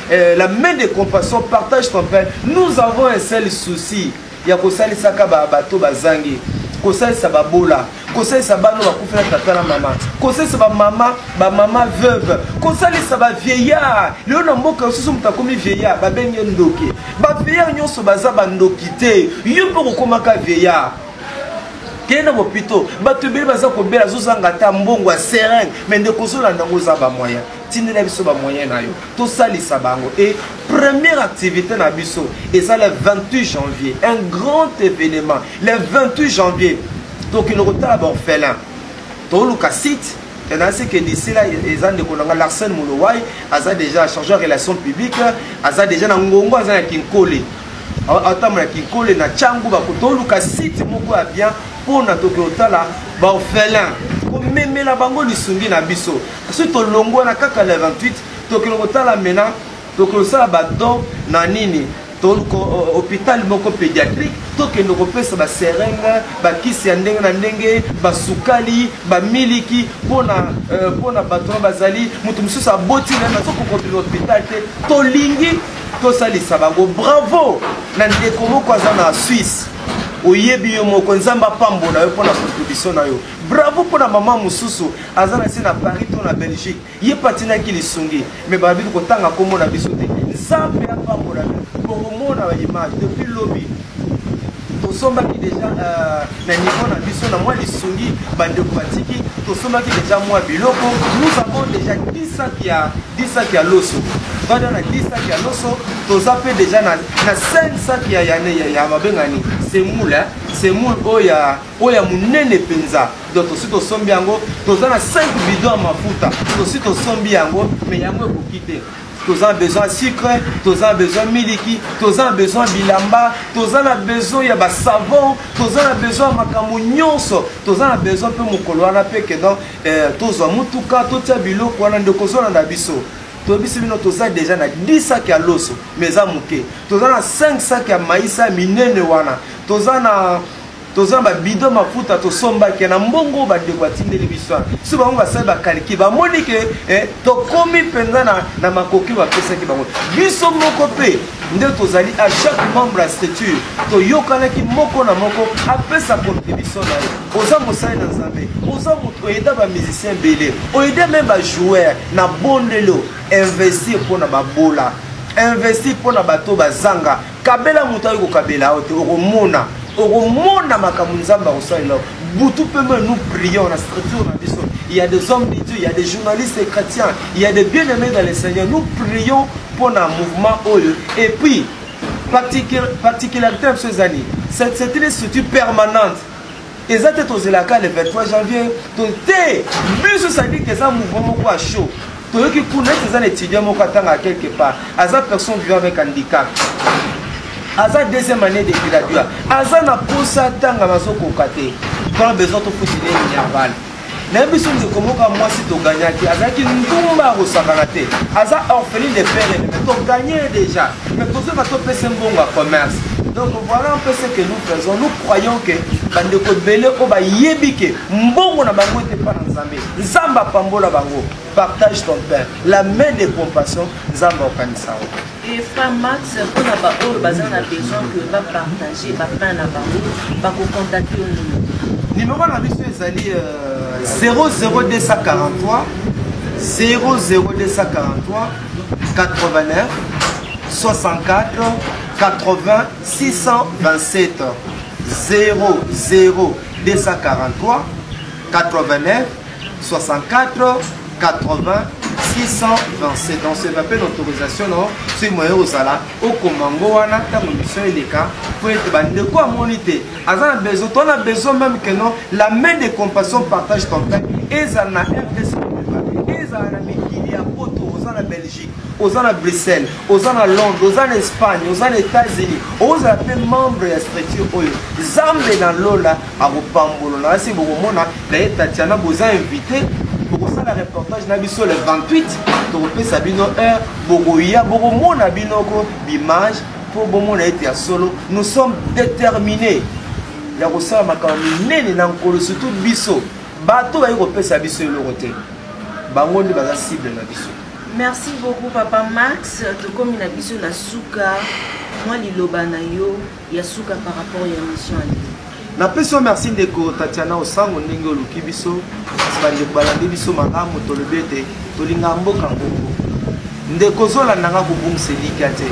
la main de compassion partage ton pain. Nous avons un seul souci. Il y a Kosali Saka Bato Bazangi, Kosali Sababola, kosalisa bano bakufela tata na mama, kosalisa bamama veuve, kosalisa bavieillard. Lelo na mboka osusu moto akomi vieillard babenge ndoki, bavieillard nyonso baza bandoki te, yo mpo kokomaka vieillard. Kena bopito bato ebele baza kobela azozanga ata mbongo ya seringue, mais nde kozolanda yango oza bamoyen tindela biso bamoyen na yo tosalisa bango. Et première activité na biso eza le 28 janvier, un grand événement. Le 28 janvier tokende kotala baorphelin toluka site. Et dans ce que d'ici là, ils ont découvert Larsen Moulouaï, ils ont déjà changé de relations publiques, ils ont déjà Ngongo, ils ont Kinkole. Attends, Kinkole, na Tchangou, Bakotoluka site moko bien pour na Tokiotala, baorphelin. Comme même la bango lisungi na biso. Ensuite, Tolongo na kaka le 28, Tokiotala maintenant, Tokosala badon na nini. Hôpital moko pédiatrique tokende kopesa ba seringue bakisi ya ndenge na ndenge basukali bamiliki pona bato bazali mutu mususu aboti na soko hôpital te tolingi tosalisa bango. Bravo na ndeko moko aza na Suisse oyebi yo moko nzamba pambo na yo pona contribution na yo. Bravo pona mama mususu aza na na Paris to na Belgique ye patina ki lisungi mais babi ko tanga komo na biso te nzambe ya pambo na pour mon image depuis lobby. Tosomba qui déjà na niveau na biso na moi les sungi bande pratique tosomba qui déjà moi biloko nous avons déjà 10 sacs à l'osso. Dans na 10 sacs à l'osso tozape déjà na 5 sacs ya mabengani c'est moule oya munene penza. Donc aussi tosombi yango tozana 5 bidons à mafuta aussi tosombi yango mais yango ko quitter. Tous ont besoin de sucre, tous ont besoin de miliki, tous ont besoin de bilamba, tous ont besoin de savon, tous ont besoin de makamunyonso, tous ont besoin de mukoloana peke donc tous ont mutuka, tous ont bilo kwana ndokozo na biso. Tous ont déjà 10 sacs à l'osso, mais à muke. Tous ont 5 sacs à maïs à minene wana. Tous ont ba bidon mafuta to somba ke na mbongo ba dekwatinde libiswa so bango ba saba kaliki ba monike to komi penza na makoki ba pesa ki bango biso moko pe nde tozali à chaque membre à structure to yokana ki moko na moko apesa contribution na oza mosali na nzambe oza moto eda ba musicien belé oeda même ba joueur na bondelo investir pour na ba bola investir pour na bato bazanga kabela moto ayo kabela ote okomona Oromona makamunzamba osaila butu peme nous prions la structure na biso. Il y a des hommes de Dieu, il y a des journalistes et chrétiens, il y a des bien-aimés dans le Seigneur. Nous prions pour un mouvement oyo. Et puis particularité de ces années, c'est une structure permanente. Et ça c'est aux élacas le 23 janvier. Donc mais ça dit que ça mouvement quoi chaud. Toi qui connais ces étudiants mon katanga quelque part, à sa personne vivant avec handicap. Aza deuxième année de graduat. Aza na posa tanga mazoko kate. Quand besoin de foutre les nerval. N'importe de comment moi si tu gagnes qui aza qui ndumba au sakanate. Aza orphelin de père mais tu gagnes déjà. Mais tout ça va te passer un bon commerce. Donc voilà un peu ce que nous faisons. Nous croyons que bande ko belé ko ba yebike mbongo na bango te pas na Nzambe. Nzamba pambola bango. Partage ton pain. La main de compassion Nzamba okanisao. Et frère Max, pour la baoul, on a besoin que va partager, va prendre la baoul, va contacter au numéro. Numéro de la vie, 00243 00243 89 64 80 627 00243 89 64 80 627. Donc c'est appel d'autorisation non c'est moyen aux ala au comango wana ta mission eleka pour être bande quoi moniter azana besoin on a besoin même que non la main de compassion partage ton pain et ça na RDC et ça na mikili ya poto aux en Belgique aux en Bruxelles aux en Londres aux en Espagne aux en États-Unis aux appel membre ya structure oyo zambe na lola a bopambolo na si bokomona na Tatiana boza invité. Pour ça, le reportage n'a le 28, tu peux sabino heure, bogoya, bogomona binoko, l'image, pour bomona été à solo. Nous sommes déterminés. Il y a aussi un makamine n'ankolo surtout biso. Bato va y repérer sa biso le roté. Bango de basa cible na biso. Merci beaucoup Papa Max. De comme il a biso na souka, moi liloba na yo, ya souka par rapport à l'émission. Napesi merci ndeko Tatiana Osango ndenge oluki biso bande balandi biso malamu tolobete tolinga mboka mbongo ndeko zola nanga kubungisa elika te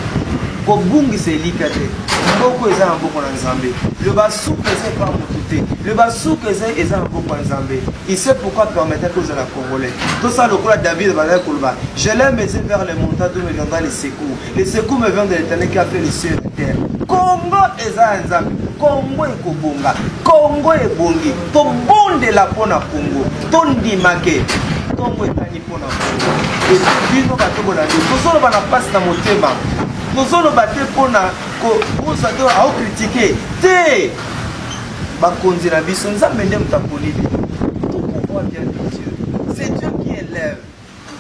kobungisa elika te mboko eza na mboko na Nzambe le basuku eza pa mutu te le basuku eza na mboko na Nzambe il sait pourquoi permettre que aux Congolais tout ça le cours David va Kouba je l'aime vers les montagnes d'où me viendra les secours me viennent de l'Éternel qui a fait les cieux et la terre. Congo eza Nzambe Congo ekobonga Congo ebongi to bondela pona Congo tondimake Congo etani pona Congo et bino batoko na ndo solo bana passe na motema solo batte pona ko osa to a critiquer te bakonzi na biso Nzambe ndem taponi tout pouvoir vient de Dieu c'est Dieu qui élève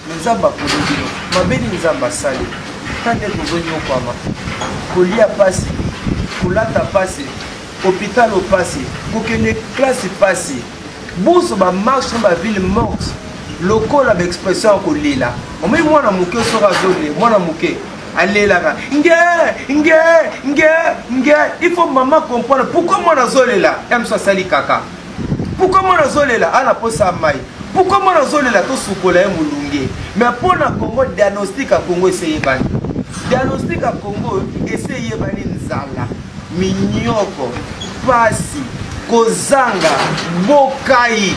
mais Nzambe aponi bino mabeli Nzambe asali tande kozonyo kwama kolia pasi kulata pasi hôpital au passé, pour que les classes passent. Bourse ba marche dans la ville morte. Local avec expression ko lela. On met moi na muke sora zone, moi na muke. Allez là. Il faut maman comprendre pourquoi moi na zone là. Aime ça sali kaka. Pourquoi moi na zone là ana posa mai. Pourquoi moi na zone là to sukola mulunge. Mais pour na Congo diagnostic à Congo essayer bani. Diagnostic à Congo essayer bani nzala. Minyoko, pasi, kozanga, bokai.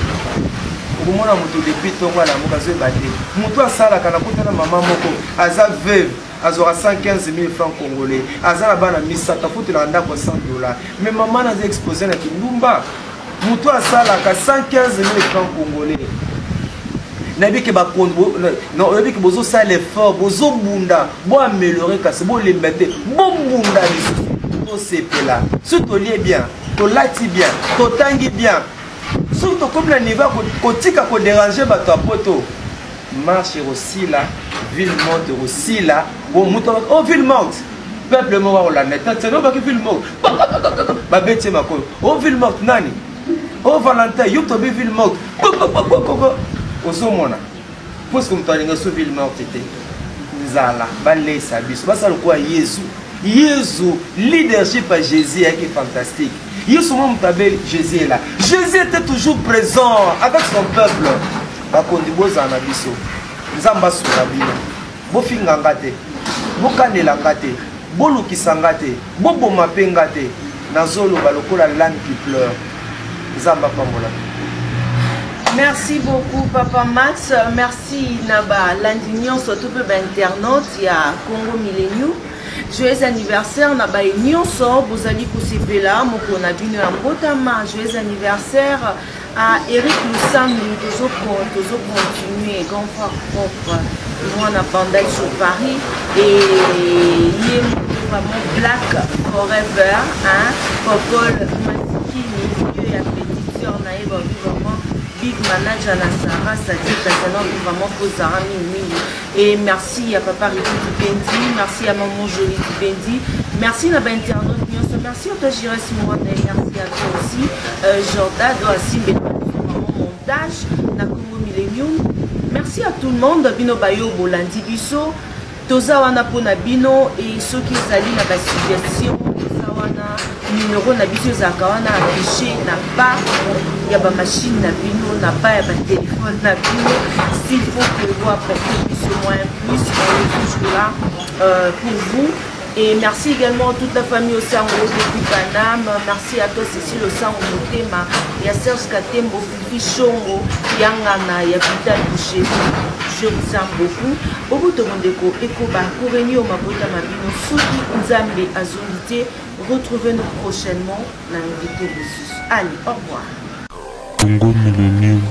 Okomona mutu depuis tongo na mukazo ebate. Mutu asala kana kutana mama moko, aza veuve, azora 115 000 francs congolais. Azala bana misata futu na ndako $100. Mais maman na exposé na kindumba. Mutu asala ka 115 000 francs congolais. Nabi ke ba kondo non nabi ke bozo sala l'effort, bozo bunda, bo améliorer kasi bo lembete, bo bunda biso. C'est là. Si tu lis bien, tu lati bien, tu tangi bien. Surtout comme le niveau côté qu'on déranger ta poto. Marche aussi là, ville morte aussi là. Oh ville morte. Peuple mort la net. C'est non pas que ville morte. Ba bête ma ko. Oh ville morte nani. Oh Valentin, you to be ville morte. Osomona. Parce que mtalinga so ville morte était. Nzala, balé sa biso. Ba ça le quoi Jésus. Jésus, leadership à Jésus est fantastique. Jésus est là. Jésus était toujours présent avec son peuple. Bakondiboza na biso. Nzamba surabino. Bo finganga te. Bo kanela ngate. Bo lukisanga te. Bo boma penga te. Nazolo balokola langue qui pleure. Nzamba pambola. Merci beaucoup Papa Max. Merci Naba l'indignon surtout peu internaute il y a Congo Millennium. Joyeux anniversaire na ba nyonso bozali kosepela moko na bino ya mbotama. Joyeux anniversaire à Eric Lusangu tozo continuer grand frère propre moi na bandai sur Paris et yé vraiment black forever hein Popol Matikini Dieu ya pétition na eba vraiment big manager na Sarah c'est-à-dire vraiment Kozara Mimi. Et merci à Papa Ricky Bendi, merci à Maman Jolie Bendi, merci à l'internaute, merci à toi Jires Mouane, merci à toi aussi, Jordan, Doassi, Maman Montage, na Congo Millennium. Merci à tout le monde, Bino Bayo, Bolandi Biso, Toza Wana Pona Bino et ceux qui s'allient à la suggestion, Toza Wana, numéro na biso Zakawana affiché, n'a pas, il y a ma machine na Bino, n'a pas, il y a téléphone na Bino, s'il faut que vous apportez plus ou moins plus, on est toujours là pour vous. Et merci également à toute la famille au Sango depuis Paname. Merci à toi Cécile au Sango Motema. Il y a Serge Katembo, Fifi Chongo, Yangana, il y a Vital Boucher. Je vous aime beaucoup. Au bout de mon déco, Ekoba, Koureni au Mabota Mabino, Soudi Nzambe Azolité. Retrouvez-nous prochainement, l'invité de Sus. Allez, au revoir. Congo Millennium.